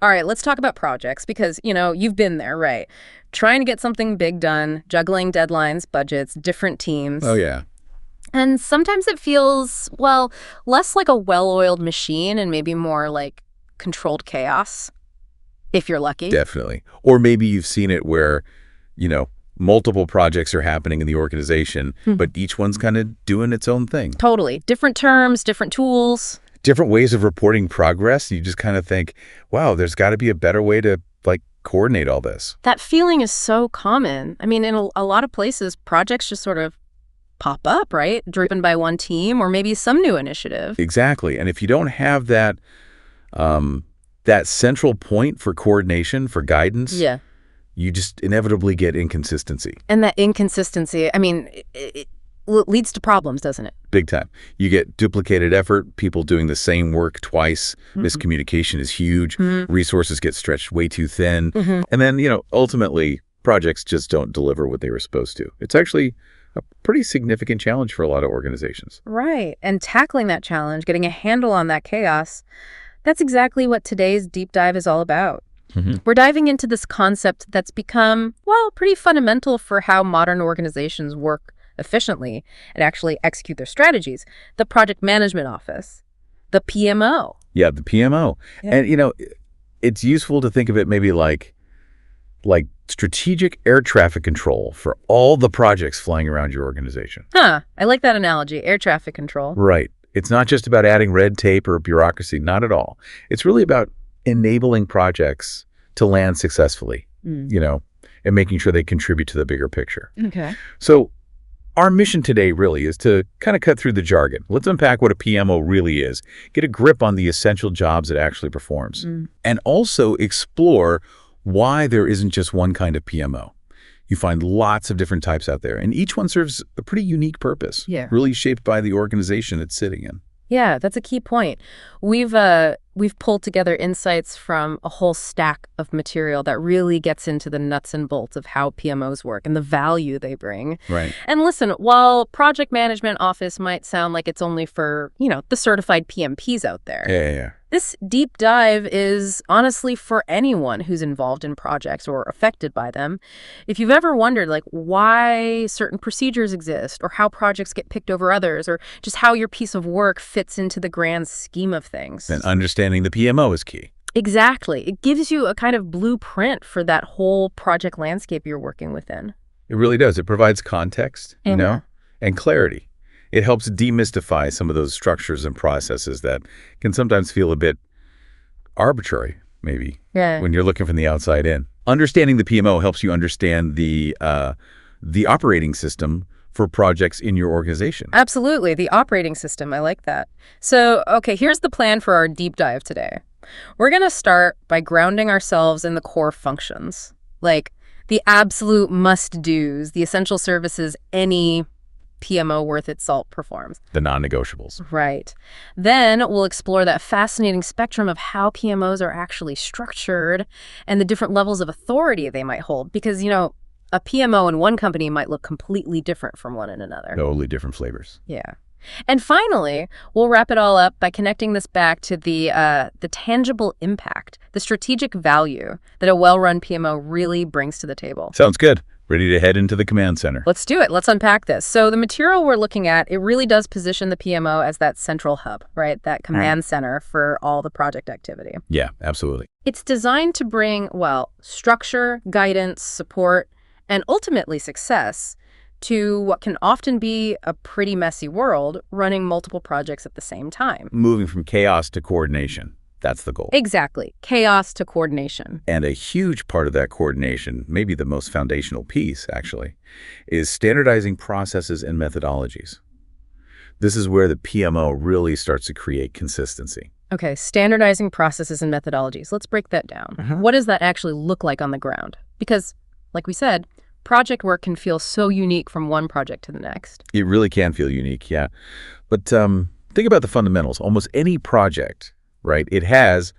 All right, let's talk about projects because, you've been there, right? Trying to get something big done, juggling deadlines, budgets, different teams. Oh, yeah. And sometimes it feels, well, less like a well-oiled machine and maybe more like controlled chaos, if you're lucky. Definitely. Or maybe you've seen it where, multiple projects are happening in the organization, but each one's kind of doing its own thing. Totally. Different terms, different tools. Different ways of reporting progress. You just kind of think, wow, there's got to be a better way to, coordinate all this. That feeling is so common. I mean, in a lot of places, projects just sort of pop up, right? Driven by one team or maybe some new initiative. Exactly. And if you don't have that that central point for coordination, for guidance, you just inevitably get inconsistency. And that inconsistency, I mean, it leads to problems, doesn't it? Big time. You get duplicated effort, people doing the same work twice. Miscommunication is huge. Resources get stretched way too thin. And then, ultimately, projects just don't deliver what they were supposed to. It's actually a pretty significant challenge for a lot of organizations. Right. And tackling that challenge, getting a handle on that chaos, that's exactly what today's deep dive is all about. We're diving into this concept that's become, well, pretty fundamental for how modern organizations work efficiently and actually execute their strategies. The project management office, the PMO. Yeah, the PMO. Yeah. And, it's useful to think of it maybe like strategic air traffic control for all the projects flying around your organization. I like that analogy, air traffic control. Right. It's not just about adding red tape or bureaucracy, not at all. It's really about enabling projects to land successfully, and making sure they contribute to the bigger picture. Okay. So our mission today really is to kind of cut through the jargon. Let's unpack what a PMO really is, get a grip on the essential jobs it actually performs, and also explore why there isn't just one kind of PMO. You find lots of different types out there, and each one serves a pretty unique purpose, really shaped by the organization it's sitting in. Yeah, that's a key point. We've pulled together insights from a whole stack of material that really gets into the nuts and bolts of how PMOs work and the value they bring. Right. And listen, while project management office might sound like it's only for, the certified PMPs out there. Yeah. This deep dive is honestly for anyone who's involved in projects or affected by them. If you've ever wondered why certain procedures exist or how projects get picked over others or just how your piece of work fits into the grand scheme of things. And understanding the PMO is key. Exactly. It gives you a kind of blueprint for that whole project landscape you're working within. It really does. It provides context, and clarity. It helps demystify some of those structures and processes that can sometimes feel a bit arbitrary, maybe, when you're looking from the outside in. Understanding the PMO helps you understand the operating system for projects in your organization. Absolutely. The operating system. I like that. So, okay, here's the plan for our deep dive today. We're going to start by grounding ourselves in the core functions, like the absolute must-dos, the essential services any PMO worth its salt performs. The non-negotiables. Right. Then we'll explore that fascinating spectrum of how PMOs are actually structured and the different levels of authority they might hold. Because, a PMO in one company might look completely different from one in another. Totally different flavors. Yeah. And finally, we'll wrap it all up by connecting this back to the tangible impact, the strategic value that a well-run PMO really brings to the table. Sounds good. Ready to head into the command center. Let's do it. Let's unpack this. So the material we're looking at, it really does position the PMO as that central hub, right? That command center for all the project activity. Yeah, absolutely. It's designed to bring, structure, guidance, support, and ultimately success to what can often be a pretty messy world running multiple projects at the same time. Moving from chaos to coordination. That's the goal. Exactly. Chaos to coordination. And a huge part of that coordination, maybe the most foundational piece, actually, is standardizing processes and methodologies. This is where the PMO really starts to create consistency. Okay, standardizing processes and methodologies. Let's break that down. What does that actually look like on the ground? Because, like we said, project work can feel so unique from one project to the next. It really can feel unique, yeah. But think about the fundamentals. Almost any project, right? It has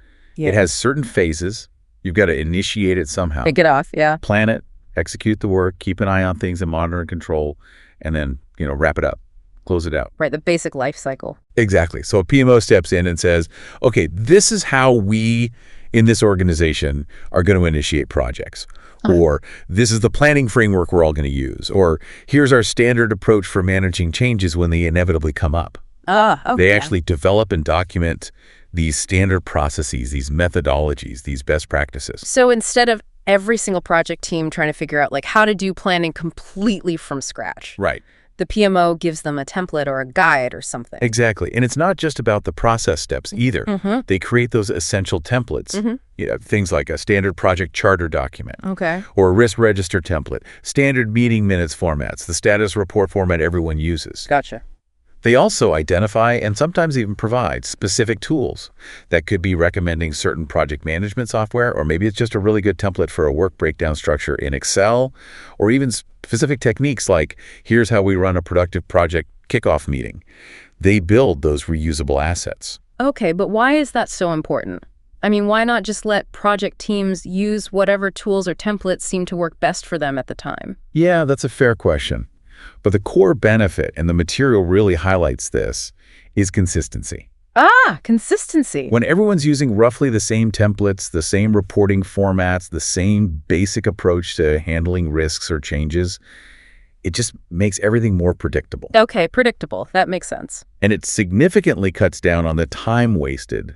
certain phases. You've got to initiate it somehow. Kick it off, yeah. Plan it, execute the work, keep an eye on things and monitor and control, and then, wrap it up, close it out. Right, the basic life cycle. Exactly. So a PMO steps in and says, okay, this is how we in this organization are going to initiate projects. Or this is the planning framework we're all going to use. Or here's our standard approach for managing changes when they inevitably come up. Okay. They actually develop and document these standard processes, these methodologies, these best practices. So instead of every single project team trying to figure out like how to do planning completely from scratch. Right. The PMO gives them a template or a guide or something. Exactly. And it's not just about the process steps either. They create those essential templates, things like a standard project charter document or a risk register template, standard meeting minutes formats, the status report format everyone uses. Gotcha. They also identify and sometimes even provide specific tools that could be recommending certain project management software, or maybe it's just a really good template for a work breakdown structure in Excel, or even specific techniques like, here's how we run a productive project kickoff meeting. They build those reusable assets. Okay, but why is that so important? I mean, why not just let project teams use whatever tools or templates seem to work best for them at the time? Yeah, that's a fair question. But the core benefit, and the material really highlights this, is consistency. Consistency. When everyone's using roughly the same templates, the same reporting formats, the same basic approach to handling risks or changes, it just makes everything more predictable. Okay, predictable. That makes sense. And it significantly cuts down on the time wasted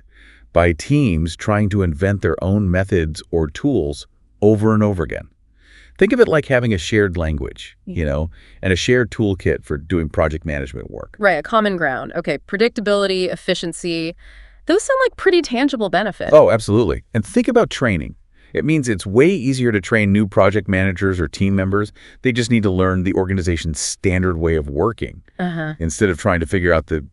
by teams trying to invent their own methods or tools over and over again. Think of it like having a shared language, and a shared toolkit for doing project management work. Right, a common ground. Okay, predictability, efficiency, those sound like pretty tangible benefits. Oh, absolutely. And think about training. It means it's way easier to train new project managers or team members. They just need to learn the organization's standard way of working instead of trying to figure out the,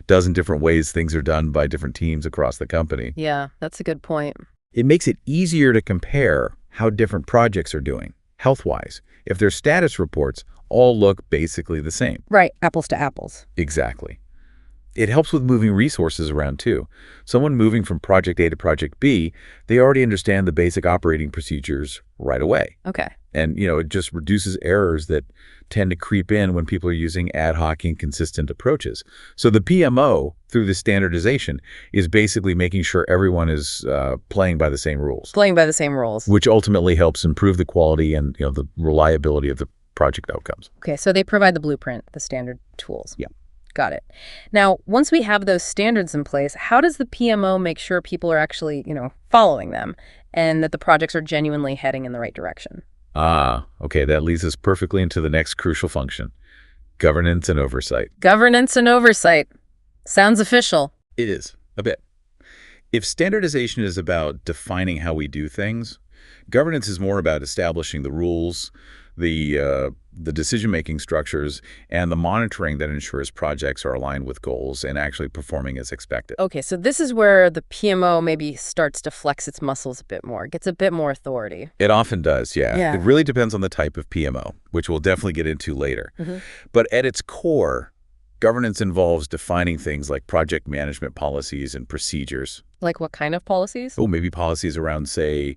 dozen different ways things are done by different teams across the company. Yeah, that's a good point. It makes it easier to compare how different projects are doing, health-wise, if their status reports all look basically the same. Right, apples to apples. Exactly. It helps with moving resources around, too. Someone moving from project A to project B, they already understand the basic operating procedures right away. Okay. And, it just reduces errors that tend to creep in when people are using ad hoc, inconsistent approaches. So the PMO, through the standardization, is basically making sure everyone is playing by the same rules. Playing by the same rules. Which ultimately helps improve the quality and, the reliability of the project outcomes. Okay, so they provide the blueprint, the standard tools. Yeah. Got it. Now, once we have those standards in place, how does the PMO make sure people are actually, following them and that the projects are genuinely heading in the right direction? Okay, that leads us perfectly into the next crucial function, governance and oversight. Governance and oversight. Sounds official. It is, a bit. If standardization is about defining how we do things, governance is more about establishing the rules, the decision-making structures, and the monitoring that ensures projects are aligned with goals and actually performing as expected. Okay, so this is where the PMO maybe starts to flex its muscles a bit more, gets a bit more authority. It often does, yeah. It really depends on the type of PMO, which we'll definitely get into later. But at its core, governance involves defining things like project management policies and procedures. Like what kind of policies? Oh, maybe policies around, say,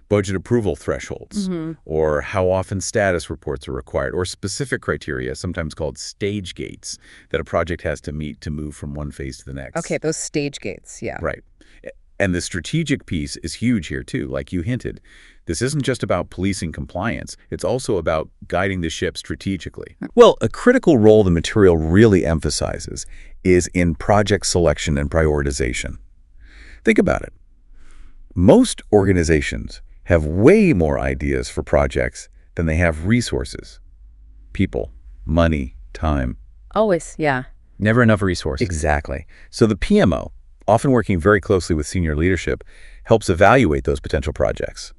budget approval thresholds, or how often status reports are required, or specific criteria, sometimes called stage gates, that a project has to meet to move from one phase to the next. Okay, those stage gates, yeah. Right. And the strategic piece is huge here, too, like you hinted. This isn't just about policing compliance. It's also about guiding the ship strategically. Well, a critical role the material really emphasizes is in project selection and prioritization. Think about it. Most organizations have way more ideas for projects than they have resources. People, money, time. Always, yeah. Never enough resources. Exactly. So the PMO, often working very closely with senior leadership, helps evaluate those potential projects.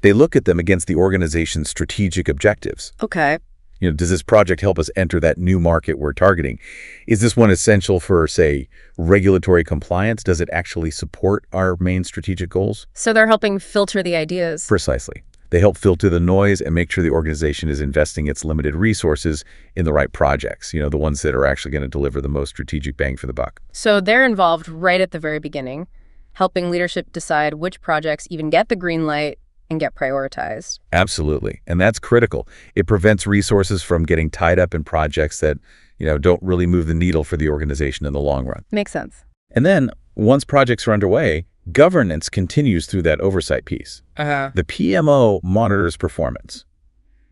They look at them against the organization's strategic objectives. Okay. Does this project help us enter that new market we're targeting? Is this one essential for, say, regulatory compliance? Does it actually support our main strategic goals? So they're helping filter the ideas. Precisely. They help filter the noise and make sure the organization is investing its limited resources in the right projects, the ones that are actually going to deliver the most strategic bang for the buck. So they're involved right at the very beginning, helping leadership decide which projects even get the green light and get prioritized. Absolutely. And that's critical. It prevents resources from getting tied up in projects that, don't really move the needle for the organization in the long run. Makes sense. And then once projects are underway, Governance continues through that oversight piece. The PMO monitors performance.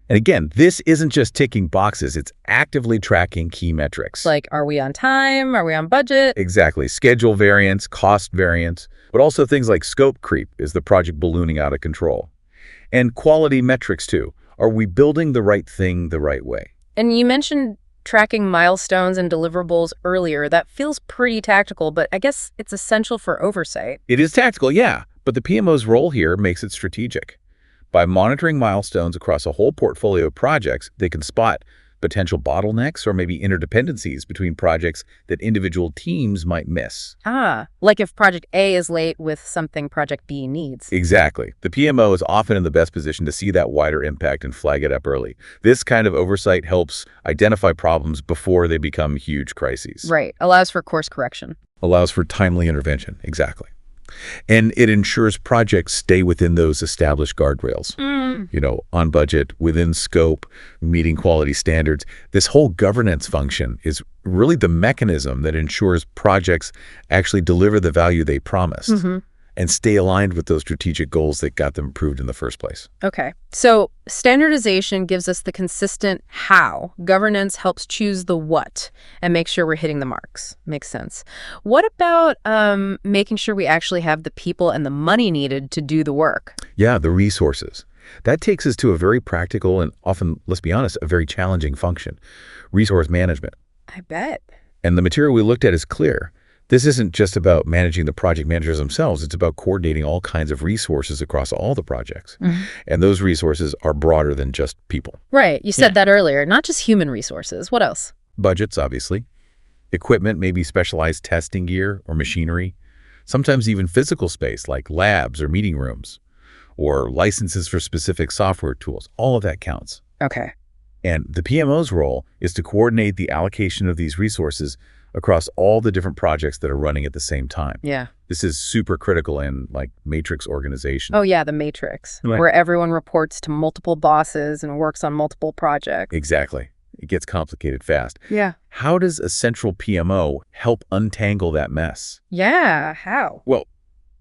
And again, this isn't just ticking boxes, it's actively tracking key metrics. Like, are we on time? Are we on budget? Exactly. Schedule variance, cost variance, but also things like scope creep. Is the project ballooning out of control? And quality metrics too. Are we building the right thing the right way? And you mentioned tracking milestones and deliverables earlier. That feels pretty tactical, but I guess it's essential for oversight. It is tactical, yeah, but the PMO's role here makes it strategic. By monitoring milestones across a whole portfolio of projects, they can spot potential bottlenecks or maybe interdependencies between projects that individual teams might miss. Like if Project A is late with something Project B needs. Exactly. The PMO is often in the best position to see that wider impact and flag it up early. This kind of oversight helps identify problems before they become huge crises. Right. Allows for course correction. Allows for timely intervention. Exactly. And it ensures projects stay within those established guardrails. On budget, within scope, meeting quality standards. This whole governance function is really the mechanism that ensures projects actually deliver the value they promised and stay aligned with those strategic goals that got them approved in the first place. Okay. So standardization gives us the consistent how. Governance helps choose the what and make sure we're hitting the marks. Makes sense. What about making sure we actually have the people and the money needed to do the work? Yeah, the resources. That takes us to a very practical and often, let's be honest, a very challenging function, resource management. I bet. And the material we looked at is clear. This isn't just about managing the project managers themselves. It's about coordinating all kinds of resources across all the projects. And those resources are broader than just people. Right. You said that earlier. Not just human resources. What else? Budgets, obviously. Equipment, maybe specialized testing gear or machinery. Sometimes even physical space like labs or meeting rooms. Or licenses for specific software tools. All of that counts. Okay. And the PMO's role is to coordinate the allocation of these resources across all the different projects that are running at the same time. Yeah. This is super critical in matrix organization. Oh, yeah, the matrix, where everyone reports to multiple bosses and works on multiple projects. Exactly. It gets complicated fast. Yeah. How does a central PMO help untangle that mess? Yeah, how? Well,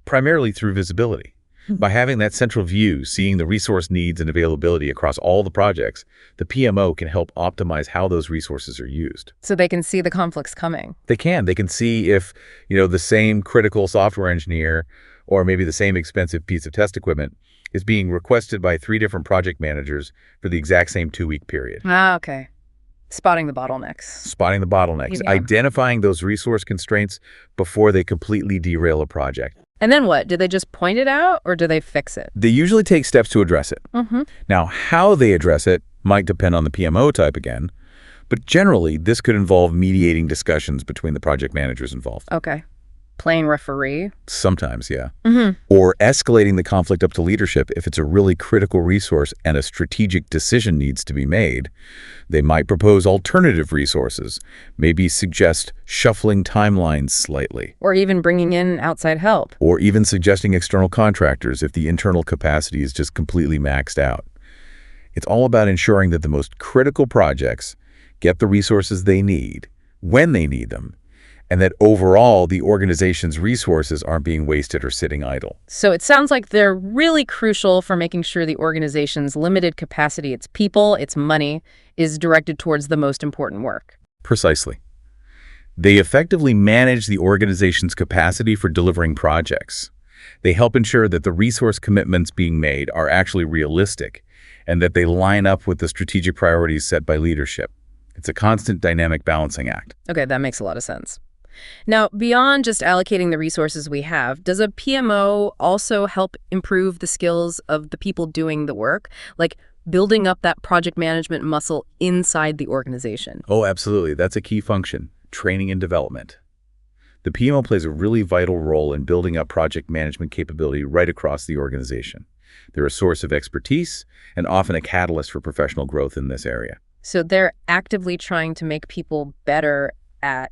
primarily through visibility. By having that central view, seeing the resource needs and availability across all the projects, the PMO can help optimize how those resources are used. So they can see the conflicts coming. They can. They can see if, the same critical software engineer or maybe the same expensive piece of test equipment is being requested by 3 different project managers for the exact same 2-week period. Okay. Spotting the bottlenecks. Spotting the bottlenecks. Yeah. Identifying those resource constraints before they completely derail a project. And then what? Do they just point it out or do they fix it? They usually take steps to address it. Now, how they address it might depend on the PMO type again, but generally, this could involve mediating discussions between the project managers involved. Okay. Playing referee? Sometimes, yeah. Or escalating the conflict up to leadership if it's a really critical resource and a strategic decision needs to be made. They might propose alternative resources, maybe suggest shuffling timelines slightly. Or even bringing in outside help. Or even suggesting external contractors if the internal capacity is just completely maxed out. It's all about ensuring that the most critical projects get the resources they need, when they need them, and that overall the organization's resources aren't being wasted or sitting idle. So it sounds like they're really crucial for making sure the organization's limited capacity, its people, its money, is directed towards the most important work. Precisely. They effectively manage the organization's capacity for delivering projects. They help ensure that the resource commitments being made are actually realistic and that they line up with the strategic priorities set by leadership. It's a constant dynamic balancing act. Okay, that makes a lot of sense. Now, beyond just allocating the resources we have, does a PMO also help improve the skills of the people doing the work, like building up that project management muscle inside the organization? Oh, absolutely. That's a key function, training and development. The PMO plays a really vital role in building up project management capability right across the organization. They're a source of expertise and often a catalyst for professional growth in this area. So they're actively trying to make people better at,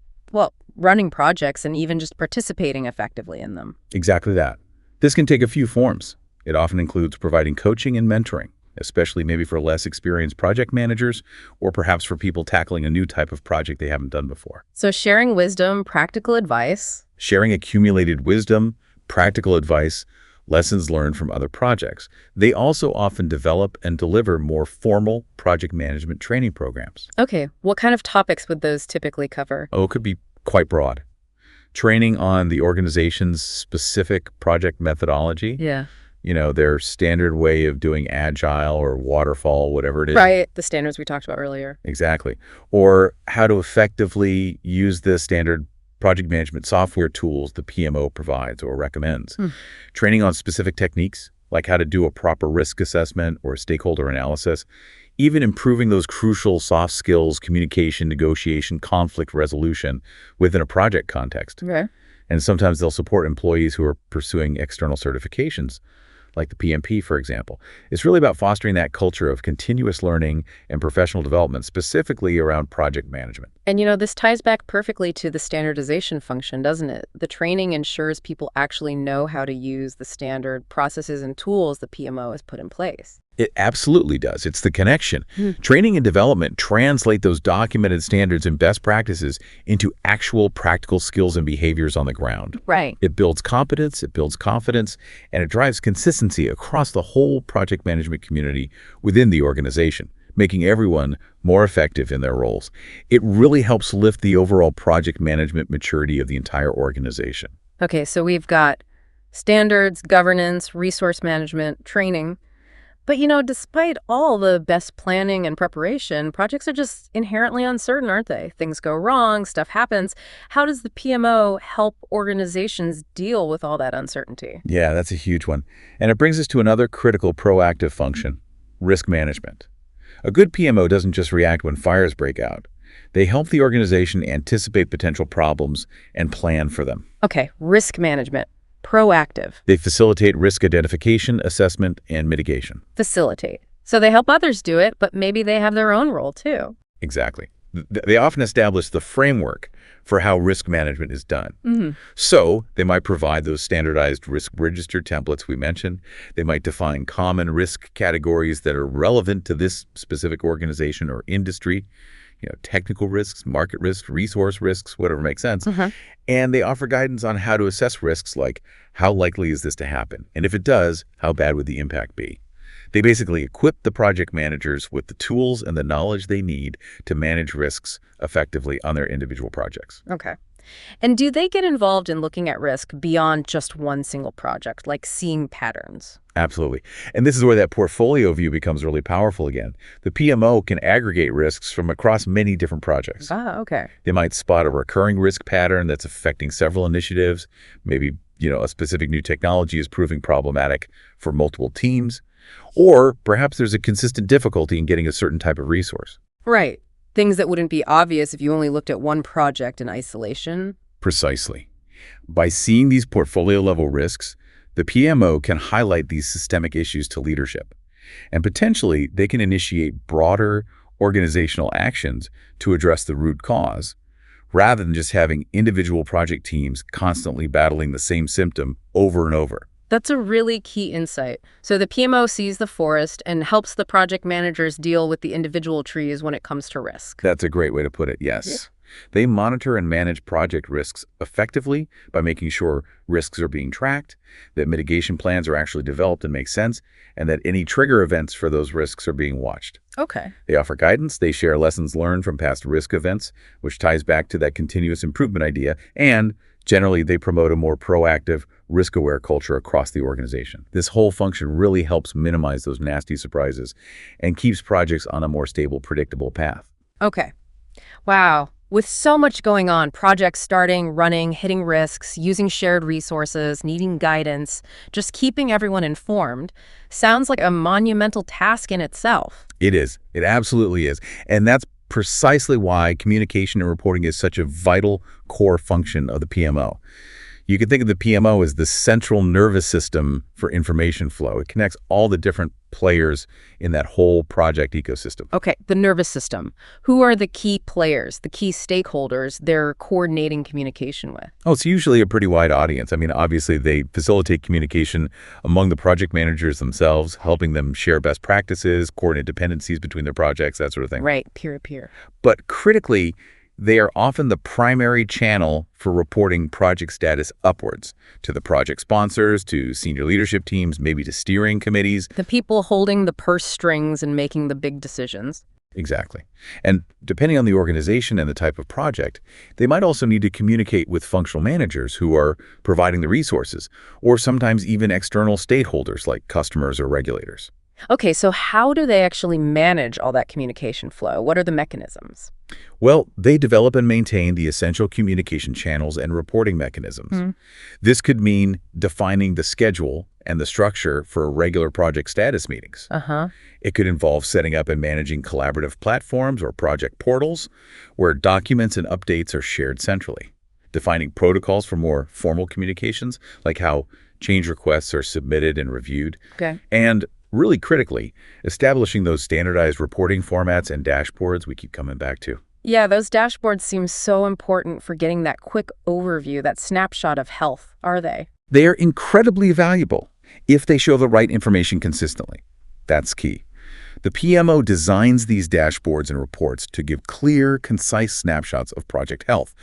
running projects and even just participating effectively in them. Exactly that. This can take a few forms. It often includes providing coaching and mentoring, especially maybe for less experienced project managers or perhaps for people tackling a new type of project they haven't done before. So sharing wisdom, practical advice. Sharing accumulated wisdom, practical advice, lessons learned from other projects. They also often develop and deliver more formal project management training programs. Okay, what kind of topics would those typically cover? Oh, it could be quite broad. Training on the organization's specific project methodology. Yeah. Their standard way of doing agile or waterfall, whatever it is. Right, the standards we talked about earlier. Exactly. Or how to effectively use the standard project management software tools the PMO provides or recommends. Training on specific techniques, like how to do a proper risk assessment or stakeholder analysis. Even improving those crucial soft skills, communication, negotiation, conflict resolution within a project context. Okay. And sometimes they'll support employees who are pursuing external certifications, like the PMP, for example. It's really about fostering that culture of continuous learning and professional development, specifically around project management. And this ties back perfectly to the standardization function, doesn't it? The training ensures people actually know how to use the standard processes and tools the PMO has put in place. It absolutely does. It's the connection. Training and development translate those documented standards and best practices into actual practical skills and behaviors on the ground. Right. It builds competence, it builds confidence, and it drives consistency across the whole project management community within the organization, making everyone more effective in their roles. It really helps lift the overall project management maturity of the entire organization. Okay, so we've got standards, governance, resource management, training. But, despite all the best planning and preparation, projects are just inherently uncertain, aren't they? Things go wrong, stuff happens. How does the PMO help organizations deal with all that uncertainty? Yeah, that's a huge one. And it brings us to another critical proactive function, risk management. A good PMO doesn't just react when fires break out. They help the organization anticipate potential problems and plan for them. Okay, risk management. Proactive. They facilitate risk identification, assessment, and mitigation. Facilitate. So they help others do it, but maybe they have their own role too. Exactly. They often establish the framework for how risk management is done. So they might provide those standardized risk register templates we mentioned. They might define common risk categories that are relevant to this specific organization or industry. Technical risks, market risks, resource risks, whatever makes sense. And they offer guidance on how to assess risks, like how likely is this to happen? And if it does, how bad would the impact be? They basically equip the project managers with the tools and the knowledge they need to manage risks effectively on their individual projects. Okay. And do they get involved in looking at risk beyond just one single project, like seeing patterns? Absolutely. And this is where that portfolio view becomes really powerful again. The PMO can aggregate risks from across many different projects. Okay. They might spot a recurring risk pattern that's affecting several initiatives. Maybe, a specific new technology is proving problematic for multiple teams. Or perhaps there's a consistent difficulty in getting a certain type of resource. Right. Things that wouldn't be obvious if you only looked at one project in isolation. Precisely. By seeing these portfolio-level risks, the PMO can highlight these systemic issues to leadership. And potentially, they can initiate broader organizational actions to address the root cause, rather than just having individual project teams constantly battling the same symptom over and over. That's a really key insight. So the PMO sees the forest and helps the project managers deal with the individual trees when it comes to risk. That's a great way to put it, yes. Yeah. They monitor and manage project risks effectively by making sure risks are being tracked, that mitigation plans are actually developed and make sense, and that any trigger events for those risks are being watched. Okay. They offer guidance, they share lessons learned from past risk events, which ties back to that continuous improvement idea, and generally they promote a more proactive, risk-aware culture across the organization. This whole function really helps minimize those nasty surprises and keeps projects on a more stable, predictable path. Okay. Wow. With so much going on, projects starting, running, hitting risks, using shared resources, needing guidance, just keeping everyone informed, sounds like a monumental task in itself. It is. It absolutely is. And that's precisely why communication and reporting is such a vital core function of the PMO. You can think of the PMO as the central nervous system for information flow. It connects all the different players in that whole project ecosystem. Okay, the nervous system. Who are the key players, the key stakeholders they're coordinating communication with? Oh, it's usually a pretty wide audience. I mean, obviously, they facilitate communication among the project managers themselves, helping them share best practices, coordinate dependencies between their projects, that sort of thing. Right, peer-to-peer. But critically, They are often the primary channel for reporting project status upwards to the project sponsors, to senior leadership teams, maybe to steering committees. The people holding the purse strings and making the big decisions. Exactly. And depending on the organization and the type of project, they might also need to communicate with functional managers who are providing the resources, or sometimes even external stakeholders like customers or regulators. Okay, so how do they actually manage all that communication flow? What are the mechanisms? Well, they develop and maintain the essential communication channels and reporting mechanisms. This could mean defining the schedule and the structure for regular project status meetings. It could involve setting up and managing collaborative platforms or project portals where documents and updates are shared centrally. Defining protocols for more formal communications, like how change requests are submitted and reviewed. And really critically, establishing those standardized reporting formats and dashboards we keep coming back to. Yeah, those dashboards seem so important for getting that quick overview, that snapshot of health, are they? They are incredibly valuable if they show the right information consistently. That's key. The PMO designs these dashboards and reports to give clear, concise snapshots of project health.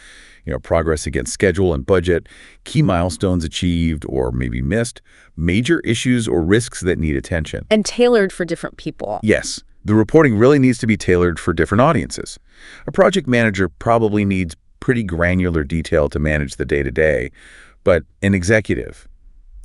Progress against schedule and budget, key milestones achieved or maybe missed, major issues or risks that need attention. And tailored for different people. Yes, the reporting really needs to be tailored for different audiences. A project manager probably needs pretty granular detail to manage the day-to-day, but an executive,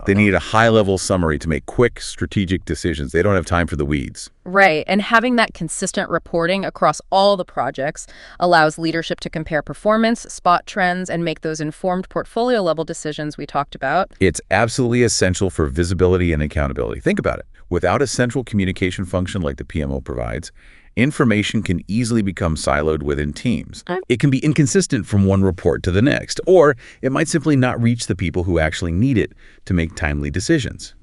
they need a high-level summary to make quick, strategic decisions. They don't have time for the weeds. Right, and having that consistent reporting across all the projects allows leadership to compare performance, spot trends, and make those informed portfolio-level decisions we talked about. It's absolutely essential for visibility and accountability. Think about it. Without a central communication function like the PMO provides, information can easily become siloed within teams. It can be inconsistent from one report to the next, or it might simply not reach the people who actually need it to make timely decisions.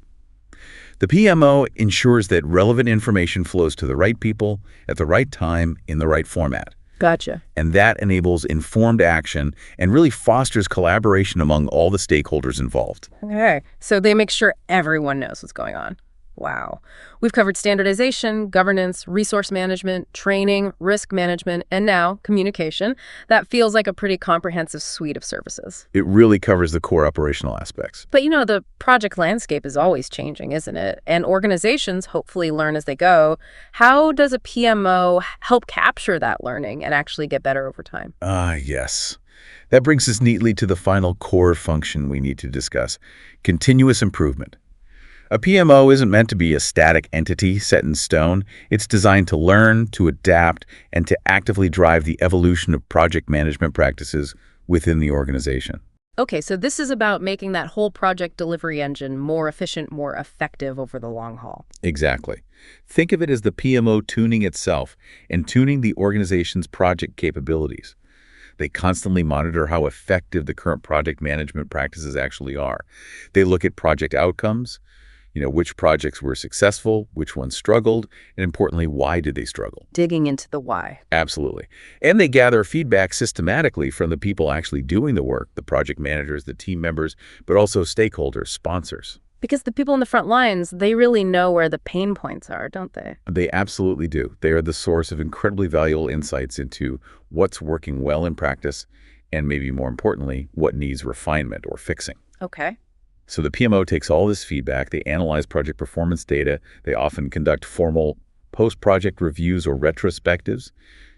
The PMO ensures that relevant information flows to the right people at the right time in the right format. Gotcha. And that enables informed action and really fosters collaboration among all the stakeholders involved. Okay, so they make sure everyone knows what's going on. Wow. We've covered standardization, governance, resource management, training, risk management, and now communication. That feels like a pretty comprehensive suite of services. It really covers the core operational aspects. But the project landscape is always changing, isn't it? And organizations hopefully learn as they go. How does a PMO help capture that learning and actually get better over time? Yes. That brings us neatly to the final core function we need to discuss: continuous improvement. A PMO isn't meant to be a static entity set in stone. It's designed to learn, to adapt, and to actively drive the evolution of project management practices within the organization. Okay, so this is about making that whole project delivery engine more efficient, more effective over the long haul. Exactly. Think of it as the PMO tuning itself and tuning the organization's project capabilities. They constantly monitor how effective the current project management practices actually are. They look at project outcomes, which projects were successful, which ones struggled, and importantly, why did they struggle? Digging into the why. Absolutely. And they gather feedback systematically from the people actually doing the work, the project managers, the team members, but also stakeholders, sponsors. Because the people in the front lines, they really know where the pain points are, don't they? They absolutely do. They are the source of incredibly valuable insights into what's working well in practice, and maybe more importantly, what needs refinement or fixing. Okay. So the PMO takes all this feedback, they analyze project performance data, they often conduct formal post-project reviews or retrospectives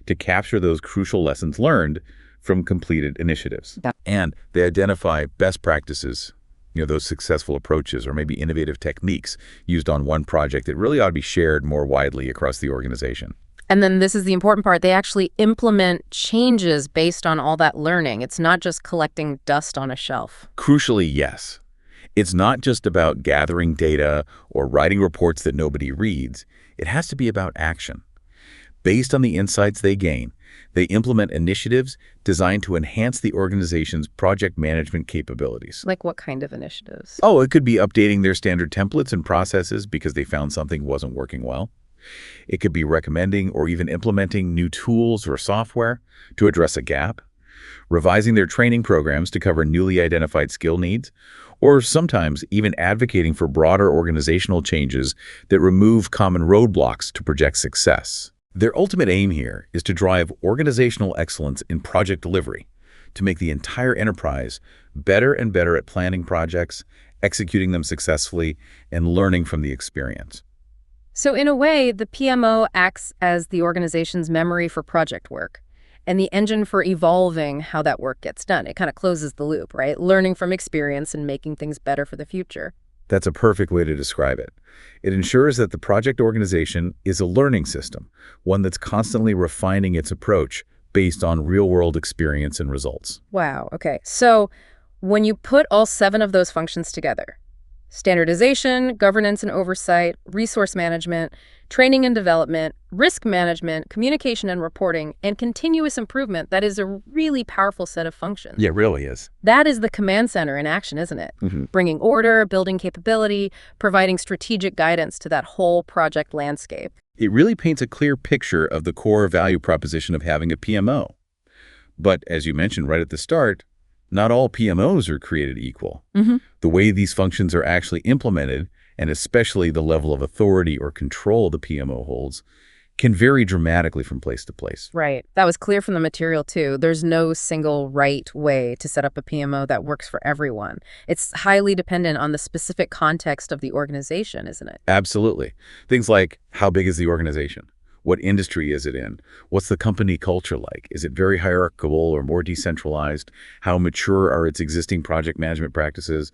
to capture those crucial lessons learned from completed initiatives. And they identify best practices, those successful approaches or maybe innovative techniques used on one project that really ought to be shared more widely across the organization. And then this is the important part. They actually implement changes based on all that learning. It's not just collecting dust on a shelf. Crucially, yes. It's not just about gathering data or writing reports that nobody reads. It has to be about action. Based on the insights they gain, they implement initiatives designed to enhance the organization's project management capabilities. Like what kind of initiatives? It could be updating their standard templates and processes because they found something wasn't working well. It could be recommending or even implementing new tools or software to address a gap, revising their training programs to cover newly identified skill needs, or sometimes even advocating for broader organizational changes that remove common roadblocks to project success. Their ultimate aim here is to drive organizational excellence in project delivery, to make the entire enterprise better and better at planning projects, executing them successfully, and learning from the experience. So in a way, the PMO acts as the organization's memory for project work and the engine for evolving how that work gets done. It kind of closes the loop, right? Learning from experience and making things better for the future. That's a perfect way to describe it. It ensures that the project organization is a learning system, one that's constantly refining its approach based on real-world experience and results. Wow, okay. So when you put all 7 of those functions together, standardization, governance and oversight, resource management, training and development, risk management, communication and reporting, and continuous improvement, that is a really powerful set of functions. Yeah, it really is. That is the command center in action, isn't it? Bringing order, building capability, providing strategic guidance to that whole project landscape. It really paints a clear picture of the core value proposition of having a PMO. But as you mentioned right at the start, not all PMOs are created equal. The way these functions are actually implemented, and especially the level of authority or control the PMO holds, can vary dramatically from place to place. Right. That was clear from the material, too. There's no single right way to set up a PMO that works for everyone. It's highly dependent on the specific context of the organization, isn't it? Absolutely. Things like, how big is the organization? What industry is it in? What's the company culture like? Is it very hierarchical or more decentralized? How mature are its existing project management practices?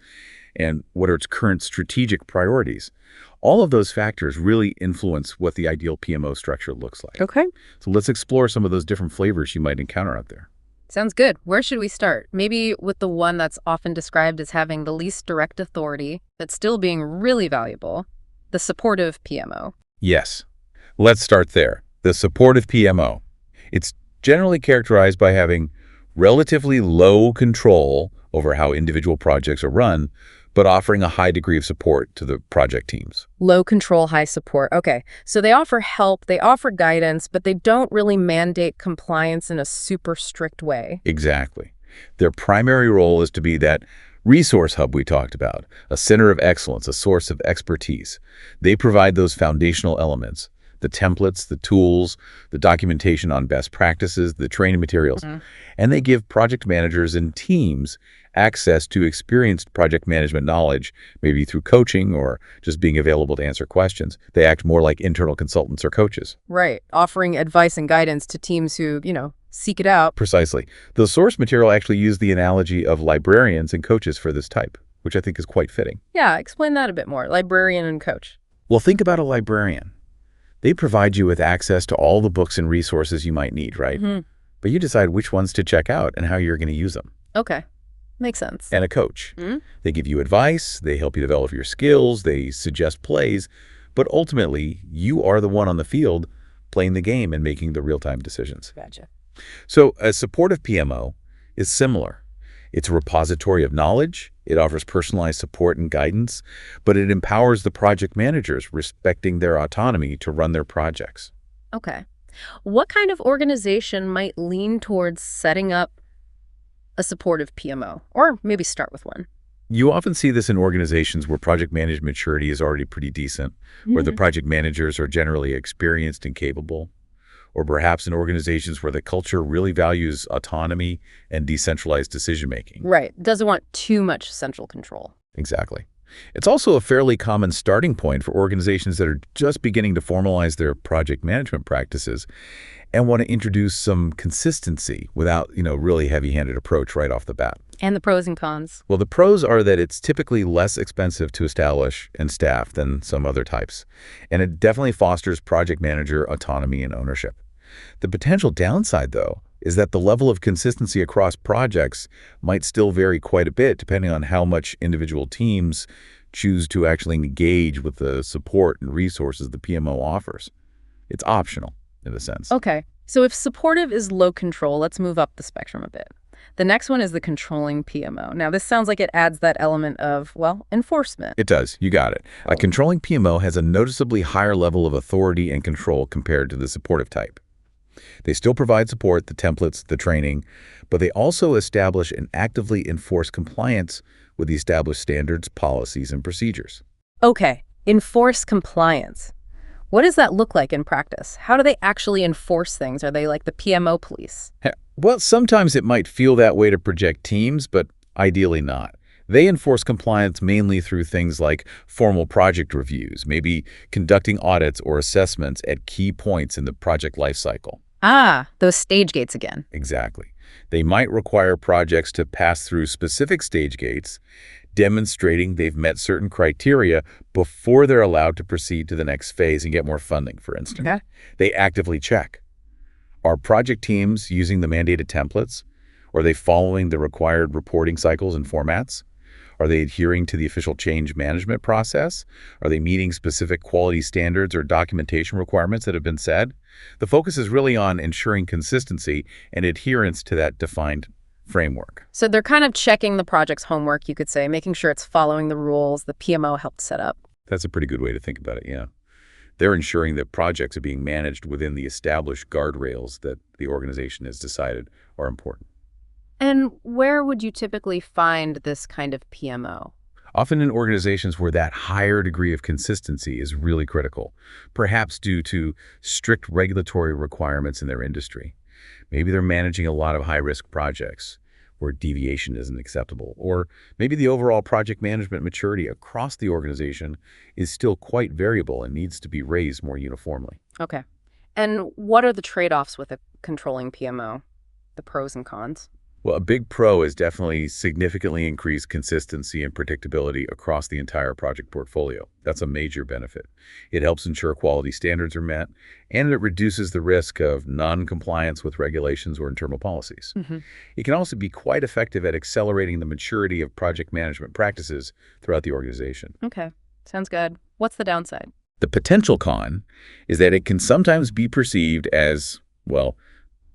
And what are its current strategic priorities? All of those factors really influence what the ideal PMO structure looks like. Okay. So let's explore some of those different flavors you might encounter out there. Sounds good. Where should we start? Maybe with the one that's often described as having the least direct authority, but still being really valuable, the supportive PMO. Yes. Let's start there. The supportive PMO. It's generally characterized by having relatively low control over how individual projects are run, but offering a high degree of support to the project teams. Low control, high support. Okay. So they offer help, they offer guidance, but they don't really mandate compliance in a super strict way. Exactly. Their primary role is to be that resource hub we talked about, a center of excellence, a source of expertise. They provide those foundational elements, the templates, the tools, the documentation on best practices, the training materials, and they give project managers and teams access to experienced project management knowledge, maybe through coaching or just being available to answer questions. They act more like internal consultants or coaches. Right. Offering advice and guidance to teams who, seek it out. Precisely. The source material actually used the analogy of librarians and coaches for this type, which I think is quite fitting. Yeah, explain that a bit more. Librarian and coach. Well, think about a librarian. They provide you with access to all the books and resources you might need, right? But you decide which ones to check out and how you're going to use them. Okay. Makes sense. And a coach. They give you advice, they help you develop your skills, they suggest plays, but ultimately, you are the one on the field playing the game and making the real-time decisions. Gotcha. So a supportive PMO is similar. It's a repository of knowledge, it offers personalized support and guidance, but it empowers the project managers, respecting their autonomy to run their projects. Okay. What kind of organization might lean towards setting up a supportive PMO? Or maybe start with one. You often see this in organizations where project management maturity is already pretty decent, where the project managers are generally experienced and capable, or perhaps in organizations where the culture really values autonomy and decentralized decision-making. Right. Doesn't want too much central control. Exactly. It's also a fairly common starting point for organizations that are just beginning to formalize their project management practices and want to introduce some consistency without, really heavy-handed approach right off the bat. And the pros and cons? Well, the pros are that it's typically less expensive to establish and staff than some other types, and it definitely fosters project manager autonomy and ownership. The potential downside, though, is that the level of consistency across projects might still vary quite a bit depending on how much individual teams choose to actually engage with the support and resources the PMO offers. It's optional, in a sense. Okay. So if supportive is low control, let's move up the spectrum a bit. The next one is the controlling PMO. Now, this sounds like it adds that element of, enforcement. It does. You got it. A controlling PMO has a noticeably higher level of authority and control compared to the supportive type. They still provide support, the templates, the training, but they also establish and actively enforce compliance with the established standards, policies, and procedures. Okay, enforce compliance. What does that look like in practice? How do they actually enforce things? Are they like the PMO police? Well, sometimes it might feel that way to project teams, but ideally not. They enforce compliance mainly through things like formal project reviews, maybe conducting audits or assessments at key points in the project lifecycle. Ah, those stage gates again. Exactly. They might require projects to pass through specific stage gates, demonstrating they've met certain criteria before they're allowed to proceed to the next phase and get more funding, for instance. Okay. They actively check. Are project teams using the mandated templates? Are they following the required reporting cycles and formats? Are they adhering to the official change management process? Are they meeting specific quality standards or documentation requirements that have been set? The focus is really on ensuring consistency and adherence to that defined framework. So they're kind of checking the project's homework, you could say, making sure it's following the rules the PMO helped set up. That's a pretty good way to think about it, yeah. They're ensuring that projects are being managed within the established guardrails that the organization has decided are important. And where would you typically find this kind of PMO? Often in organizations where that higher degree of consistency is really critical, perhaps due to strict regulatory requirements in their industry. Maybe they're managing a lot of high-risk projects where deviation isn't acceptable, or maybe the overall project management maturity across the organization is still quite variable and needs to be raised more uniformly. Okay. And what are the trade-offs with a controlling PMO? The pros and cons? Well, a big pro is definitely significantly increased consistency and predictability across the entire project portfolio. That's a major benefit. It helps ensure quality standards are met, and it reduces the risk of non-compliance with regulations or internal policies. It can also be quite effective at accelerating the maturity of project management practices throughout the organization. Okay, sounds good. What's the downside? The potential con is that it can sometimes be perceived as, well,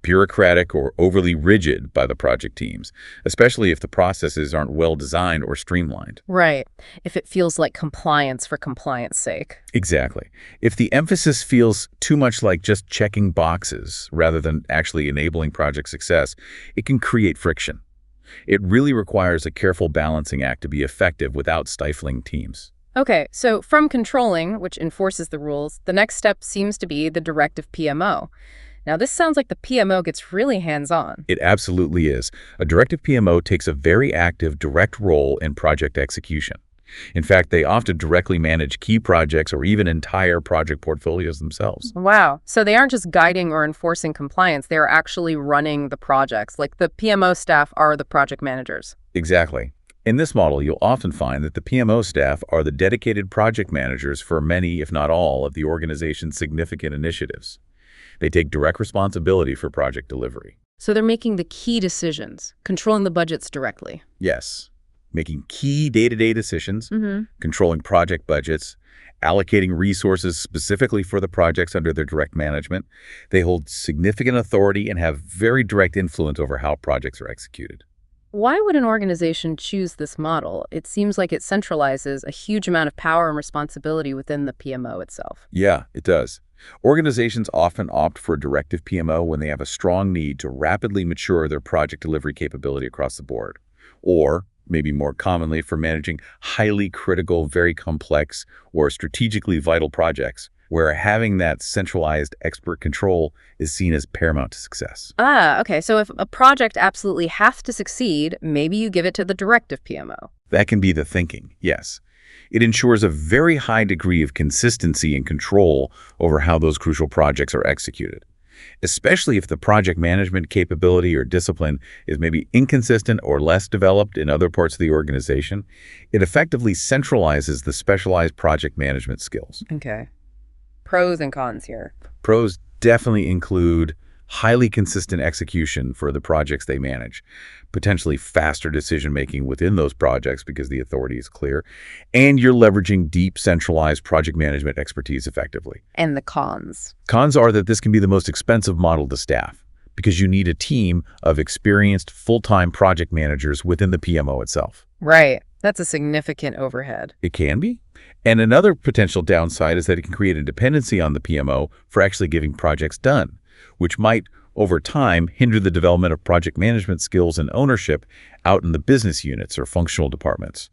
bureaucratic or overly rigid by the project teams, especially if the processes aren't well designed or streamlined. Right. If it feels like compliance for compliance sake. Exactly. If the emphasis feels too much like just checking boxes rather than actually enabling project success, it can create friction. It really requires a careful balancing act to be effective without stifling teams. Okay, so from controlling, which enforces the rules, the next step seems to be the directive PMO. Now, this sounds like the PMO gets really hands-on. It absolutely is. A directive PMO takes a very active, direct role in project execution. In fact, they often directly manage key projects or even entire project portfolios themselves. Wow. So they aren't just guiding or enforcing compliance, they're actually running the projects. Like the PMO staff are the project managers. Exactly. In this model, you'll often find that the PMO staff are the dedicated project managers for many, if not all, of the organization's significant initiatives. They take direct responsibility for project delivery. So they're making the key decisions, controlling the budgets directly. Yes, making key day-to-day decisions, controlling project budgets, allocating resources specifically for the projects under their direct management. They hold significant authority and have very direct influence over how projects are executed. Why would an organization choose this model? It seems like it centralizes a huge amount of power and responsibility within the PMO itself. Yeah, it does. Organizations often opt for a directive PMO when they have a strong need to rapidly mature their project delivery capability across the board, or maybe more commonly for managing highly critical, very complex, or strategically vital projects, where having that centralized expert control is seen as paramount to success. Ah, okay. So if a project absolutely has to succeed, maybe you give it to the directive PMO. That can be the thinking, yes. It ensures a very high degree of consistency and control over how those crucial projects are executed, especially if the project management capability or discipline is maybe inconsistent or less developed in other parts of the organization. It effectively centralizes the specialized project management skills. Okay. Pros and cons here. Pros definitely include highly consistent execution for the projects they manage, potentially faster decision-making within those projects because the authority is clear, and you're leveraging deep centralized project management expertise effectively. And the cons. Cons are that this can be the most expensive model to staff because you need a team of experienced full-time project managers within the PMO itself. Right. That's a significant overhead. It can be. And another potential downside is that it can create a dependency on the PMO for actually getting projects done, which might, over time, hinder the development of project management skills and ownership out in the business units or functional departments.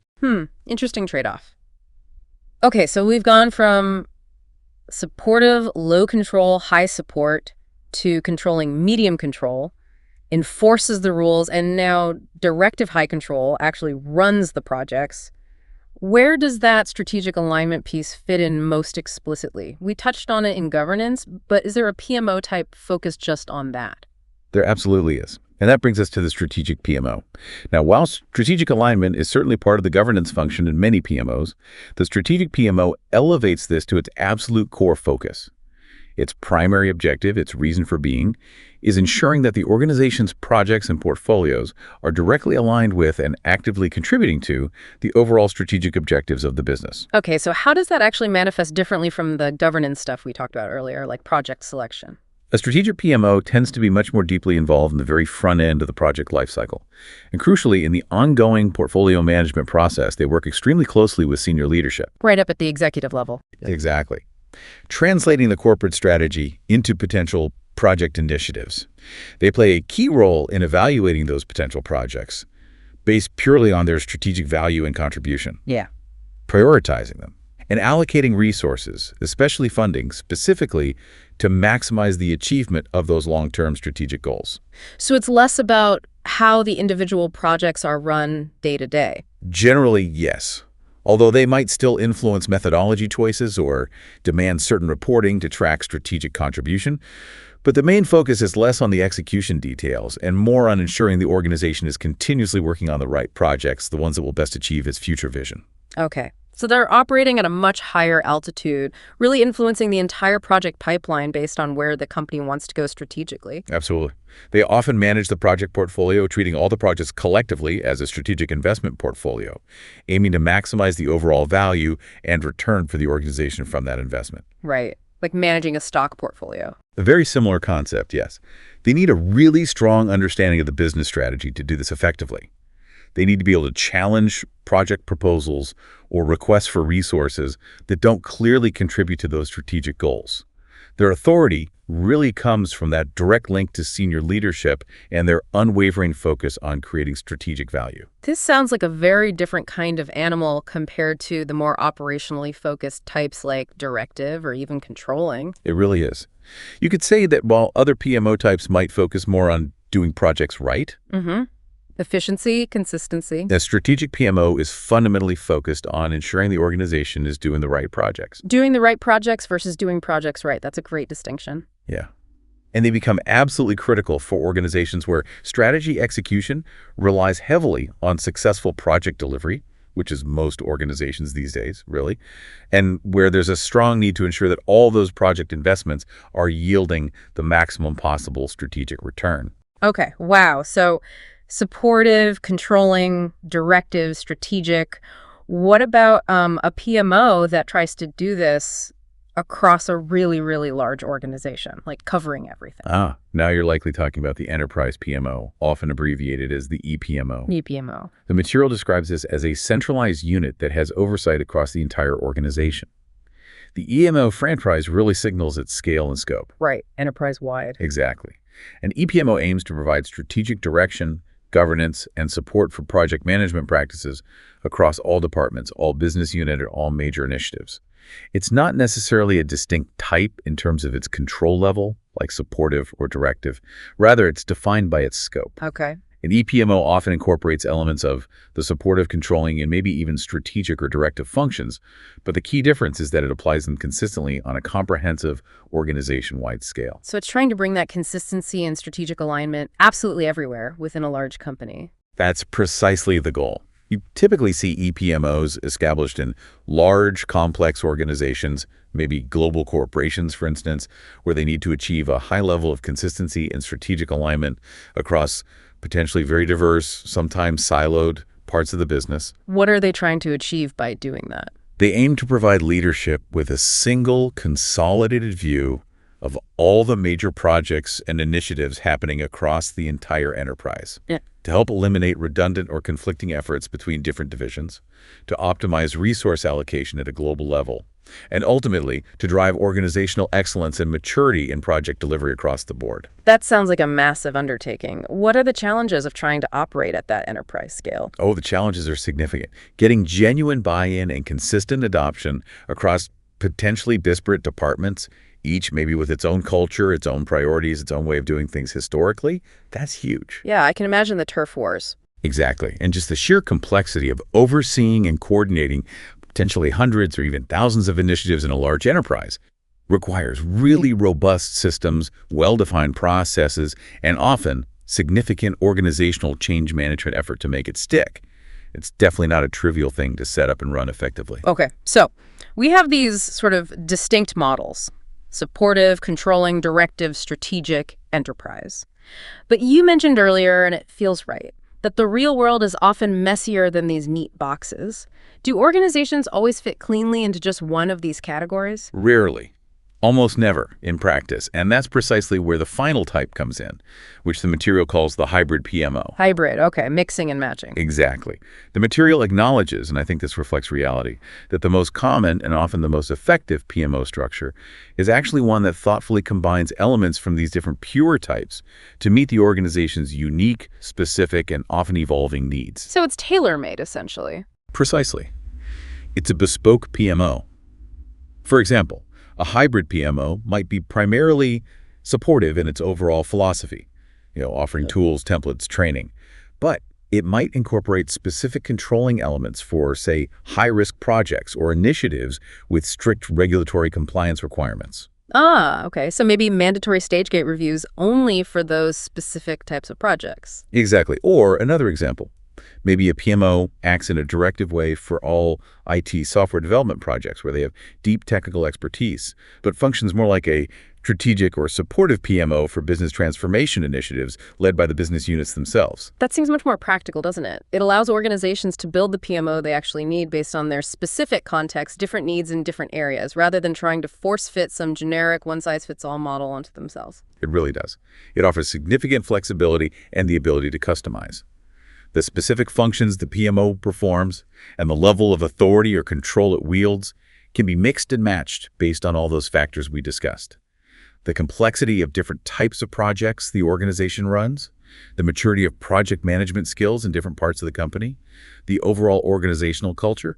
Interesting trade-off. Okay, so we've gone from supportive, low control, high support to controlling medium control, enforces the rules, and now directive high control actually runs the projects. Where does that strategic alignment piece fit in most explicitly? We touched on it in governance, but is there a PMO type focused just on that? There absolutely is. And that brings us to the strategic PMO. Now, while strategic alignment is certainly part of the governance function in many PMOs, the strategic PMO elevates this to its absolute core focus. Its primary objective, its reason for being, is ensuring that the organization's projects and portfolios are directly aligned with and actively contributing to the overall strategic objectives of the business. Okay, so how does that actually manifest differently from the governance stuff we talked about earlier, like project selection? A strategic PMO tends to be much more deeply involved in the very front end of the project lifecycle. And crucially, in the ongoing portfolio management process, they work extremely closely with senior leadership. Right up at the executive level. Exactly. Translating the corporate strategy into potential project initiatives. They play a key role in evaluating those potential projects based purely on their strategic value and contribution. Yeah. Prioritizing them and allocating resources, especially funding, specifically to maximize the achievement of those long-term strategic goals. So it's less about how the individual projects are run day to day. Generally, yes. Although they might still influence methodology choices or demand certain reporting to track strategic contribution, but the main focus is less on the execution details and more on ensuring the organization is continuously working on the right projects, the ones that will best achieve its future vision. Okay. So they're operating at a much higher altitude, really influencing the entire project pipeline based on where the company wants to go strategically. Absolutely. They often manage the project portfolio, treating all the projects collectively as a strategic investment portfolio, aiming to maximize the overall value and return for the organization from that investment. Right. Like managing a stock portfolio. A very similar concept, yes. They need a really strong understanding of the business strategy to do this effectively. They need to be able to challenge project proposals or requests for resources that don't clearly contribute to those strategic goals. Their authority really comes from that direct link to senior leadership and their unwavering focus on creating strategic value. This sounds like a very different kind of animal compared to the more operationally focused types like directive or even controlling. It really is. You could say that while other PMO types might focus more on doing projects right, efficiency, consistency. a strategic PMO is fundamentally focused on ensuring the organization is doing the right projects. Doing the right projects versus doing projects right. That's a great distinction. Yeah. And they become absolutely critical for organizations where strategy execution relies heavily on successful project delivery, which is most organizations these days, really, and where there's a strong need to ensure that all those project investments are yielding the maximum possible strategic return. Okay, wow. So supportive, controlling, directive, strategic. What about a PMO that tries to do this across a really, really large organization, like covering everything? Now you're likely talking about the enterprise PMO, often abbreviated as the EPMO. EPMO. The material describes this as a centralized unit that has oversight across the entire organization. The EMO franchise really signals its scale and scope. Right, enterprise-wide. Exactly. An EPMO aims to provide strategic direction, governance, and support for project management practices across all departments, all business units, and all major initiatives. It's not necessarily a distinct type in terms of its control level, like supportive or directive. Rather, it's defined by its scope. Okay. An EPMO often incorporates elements of the supportive, controlling, and maybe even strategic or directive functions, but the key difference is that it applies them consistently on a comprehensive, organization-wide scale. So it's trying to bring that consistency and strategic alignment absolutely everywhere within a large company. That's precisely the goal. You typically see EPMOs established in large, complex organizations, maybe global corporations, for instance, where they need to achieve a high level of consistency and strategic alignment across potentially very diverse, sometimes siloed parts of the business. What are they trying to achieve by doing that? They aim to provide leadership with a single, consolidated view of all the major projects and initiatives happening across the entire enterprise. Yeah. To help eliminate redundant or conflicting efforts between different divisions, to optimize resource allocation at a global level, and ultimately to drive organizational excellence and maturity in project delivery across the board. That sounds like a massive undertaking. What are the challenges of trying to operate at that enterprise scale? Oh, the challenges are significant. Getting genuine buy-in and consistent adoption across potentially disparate departments, each maybe with its own culture, its own priorities, its own way of doing things historically, that's huge. Yeah, I can imagine the turf wars. Exactly. And just the sheer complexity of overseeing and coordinating potentially hundreds or even thousands of initiatives in a large enterprise requires really robust systems, well-defined processes, and often significant organizational change management effort to make it stick. It's definitely not a trivial thing to set up and run effectively. Okay, so we have these sort of distinct models: supportive, controlling, directive, strategic, enterprise. But you mentioned earlier, and it feels right, that the real world is often messier than these neat boxes. Do organizations always fit cleanly into just one of these categories? Rarely. Almost never in practice. And that's precisely where the final type comes in, which the material calls the hybrid PMO. Hybrid, okay, mixing and matching. Exactly. The material acknowledges, and I think this reflects reality, that the most common and often the most effective PMO structure is actually one that thoughtfully combines elements from these different pure types to meet the organization's unique, specific, and often evolving needs. So it's tailor-made, essentially. Precisely. It's a bespoke PMO. For example, a hybrid PMO might be primarily supportive in its overall philosophy, offering tools, templates, training. But it might incorporate specific controlling elements for, say, high-risk projects or initiatives with strict regulatory compliance requirements. Ah, okay. So maybe mandatory stage gate reviews only for those specific types of projects. Exactly. Or another example. Maybe a PMO acts in a directive way for all IT software development projects where they have deep technical expertise, but functions more like a strategic or supportive PMO for business transformation initiatives led by the business units themselves. That seems much more practical, doesn't it? It allows organizations to build the PMO they actually need based on their specific context, different needs in different areas, rather than trying to force-fit some generic one-size-fits-all model onto themselves. It really does. It offers significant flexibility and the ability to customize. The specific functions the PMO performs and the level of authority or control it wields can be mixed and matched based on all those factors we discussed. The complexity of different types of projects the organization runs, the maturity of project management skills in different parts of the company, the overall organizational culture,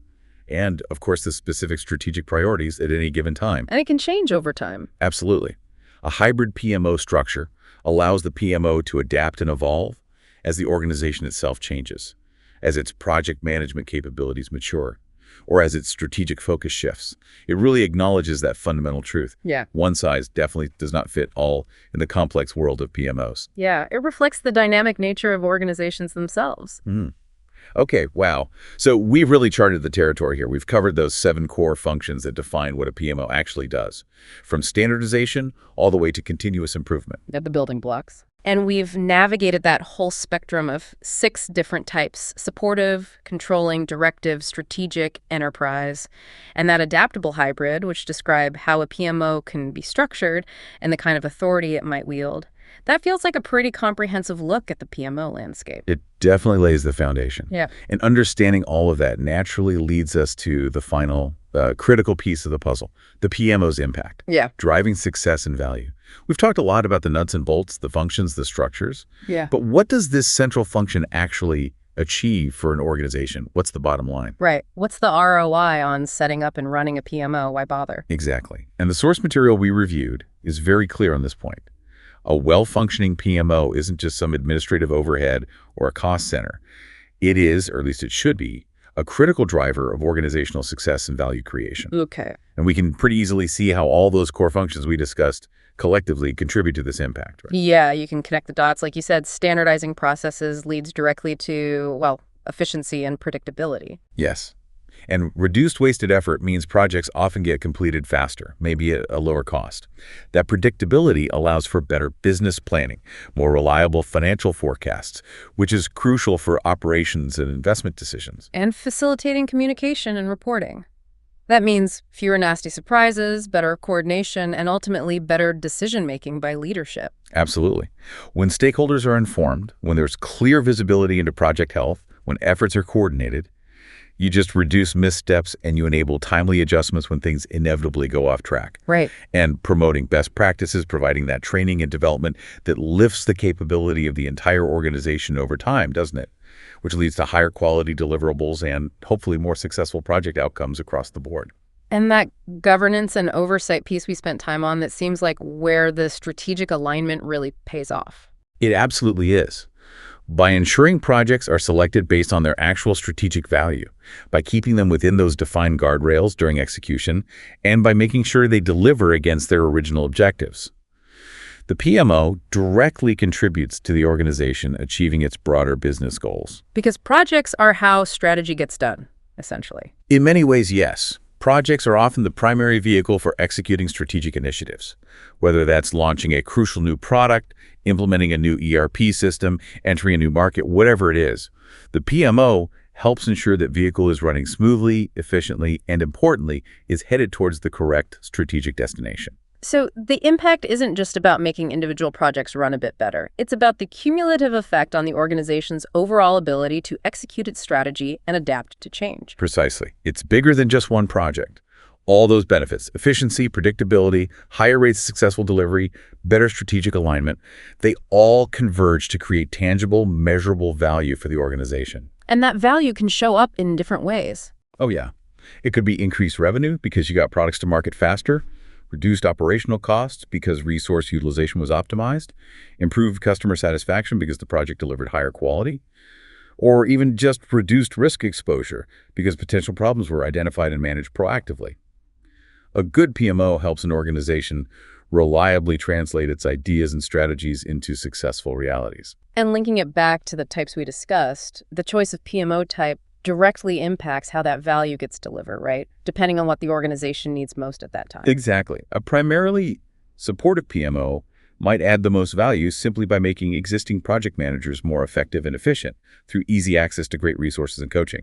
and, of course, the specific strategic priorities at any given time. And it can change over time. Absolutely. A hybrid PMO structure allows the PMO to adapt and evolve as the organization itself changes, as its project management capabilities mature, or as its strategic focus shifts. It really acknowledges that fundamental truth. Yeah. One size definitely does not fit all in the complex world of PMOs. Yeah, it reflects the dynamic nature of organizations themselves. Okay, wow. So we've really charted the territory here. We've covered those 7 core functions that define what a PMO actually does, from standardization all the way to continuous improvement. At the building blocks. And we've navigated that whole spectrum of 6 different types: supportive, controlling, directive, strategic, enterprise, and that adaptable hybrid, which describe how a PMO can be structured and the kind of authority it might wield. That feels like a pretty comprehensive look at the PMO landscape. It definitely lays the foundation. Yeah. And understanding all of that naturally leads us to the final critical piece of the puzzle, the PMO's impact. Yeah. Driving success and value. We've talked a lot about the nuts and bolts, the functions, the structures. Yeah. But what does this central function actually achieve for an organization? What's the bottom line? Right. What's the ROI on setting up and running a PMO? Why bother? Exactly. And the source material we reviewed is very clear on this point. A well-functioning PMO isn't just some administrative overhead or a cost center. It is, or at least it should be, a critical driver of organizational success and value creation. Okay. And we can pretty easily see how all those core functions we discussed collectively contribute to this impact. Right? Yeah, you can connect the dots. Like you said, standardizing processes leads directly to, well, efficiency and predictability. Yes. And reduced wasted effort means projects often get completed faster, maybe at a lower cost. That predictability allows for better business planning, more reliable financial forecasts, which is crucial for operations and investment decisions. And facilitating communication and reporting. That means fewer nasty surprises, better coordination, and ultimately better decision-making by leadership. Absolutely. When stakeholders are informed, when there's clear visibility into project health, when efforts are coordinated, you just reduce missteps and you enable timely adjustments when things inevitably go off track. Right. And promoting best practices, providing that training and development that lifts the capability of the entire organization over time, doesn't it? Which leads to higher quality deliverables and hopefully more successful project outcomes across the board. And that governance and oversight piece we spent time on, that seems like where the strategic alignment really pays off. It absolutely is. By ensuring projects are selected based on their actual strategic value, by keeping them within those defined guardrails during execution, and by making sure they deliver against their original objectives. The PMO directly contributes to the organization achieving its broader business goals. Because projects are how strategy gets done, essentially. In many ways, yes. Projects are often the primary vehicle for executing strategic initiatives, whether that's launching a crucial new product, implementing a new ERP system, entering a new market, whatever it is. The PMO helps ensure that vehicle is running smoothly, efficiently, and importantly, is headed towards the correct strategic destination. So the impact isn't just about making individual projects run a bit better. It's about the cumulative effect on the organization's overall ability to execute its strategy and adapt to change. Precisely. It's bigger than just one project. All those benefits, efficiency, predictability, higher rates of successful delivery, better strategic alignment, they all converge to create tangible, measurable value for the organization. And that value can show up in different ways. Oh, yeah. It could be increased revenue because you got products to market faster, reduced operational costs because resource utilization was optimized, improved customer satisfaction because the project delivered higher quality, or even just reduced risk exposure because potential problems were identified and managed proactively. A good PMO helps an organization reliably translate its ideas and strategies into successful realities. And linking it back to the types we discussed, the choice of PMO type directly impacts how that value gets delivered, right? Depending on what the organization needs most at that time. Exactly. A primarily supportive PMO might add the most value simply by making existing project managers more effective and efficient through easy access to great resources and coaching.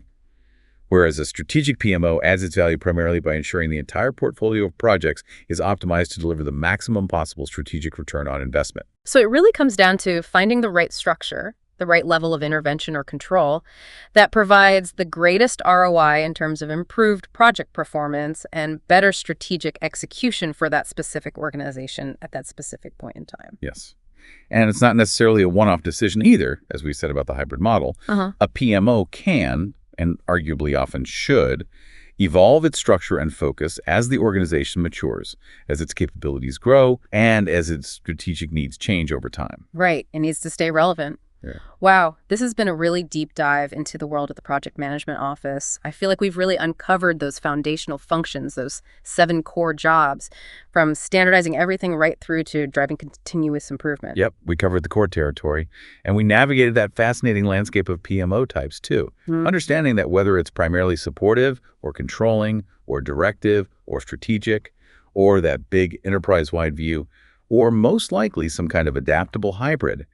Whereas a strategic PMO adds its value primarily by ensuring the entire portfolio of projects is optimized to deliver the maximum possible strategic return on investment. So it really comes down to finding the right structure, the right level of intervention or control that provides the greatest ROI in terms of improved project performance and better strategic execution for that specific organization at that specific point in time. Yes. And it's not necessarily a one-off decision either, as we said about the hybrid model. A PMO can, and arguably often should, evolve its structure and focus as the organization matures, as its capabilities grow, and as its strategic needs change over time. Right. It needs to stay relevant. Yeah. Wow, this has been a really deep dive into the world of the project management office. I feel like we've really uncovered those foundational functions, those 7 core jobs, from standardizing everything right through to driving continuous improvement. Yep, we covered the core territory, and we navigated that fascinating landscape of PMO types too, understanding that whether it's primarily supportive or controlling or directive or strategic, or that big enterprise-wide view, or most likely some kind of adaptable hybrid,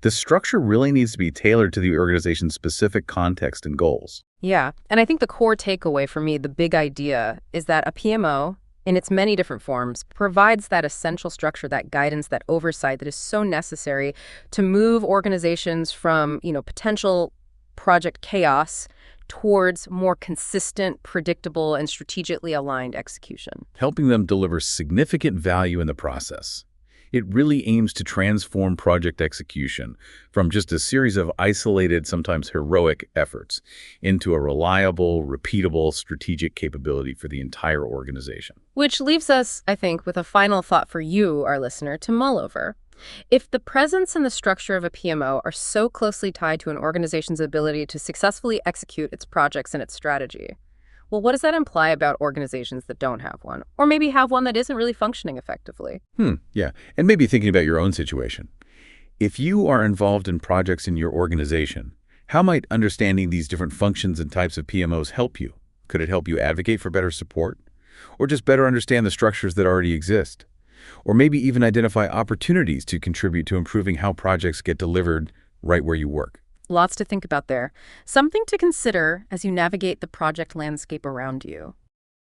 the structure really needs to be tailored to the organization's specific context and goals. Yeah, and I think the core takeaway for me, the big idea, is that a PMO, in its many different forms, provides that essential structure, that guidance, that oversight that is so necessary to move organizations from, potential project chaos towards more consistent, predictable, and strategically aligned execution. Helping them deliver significant value in the process. It really aims to transform project execution from just a series of isolated, sometimes heroic efforts into a reliable, repeatable, strategic capability for the entire organization. Which leaves us, I think, with a final thought for you, our listener, to mull over. If the presence and the structure of a PMO are so closely tied to an organization's ability to successfully execute its projects and its strategy, well, what does that imply about organizations that don't have one? Or maybe have one that isn't really functioning effectively? Yeah. And maybe thinking about your own situation. If you are involved in projects in your organization, how might understanding these different functions and types of PMOs help you? Could it help you advocate for better support? Or just better understand the structures that already exist? Or maybe even identify opportunities to contribute to improving how projects get delivered right where you work? Lots to think about there. Something to consider as you navigate the project landscape around you.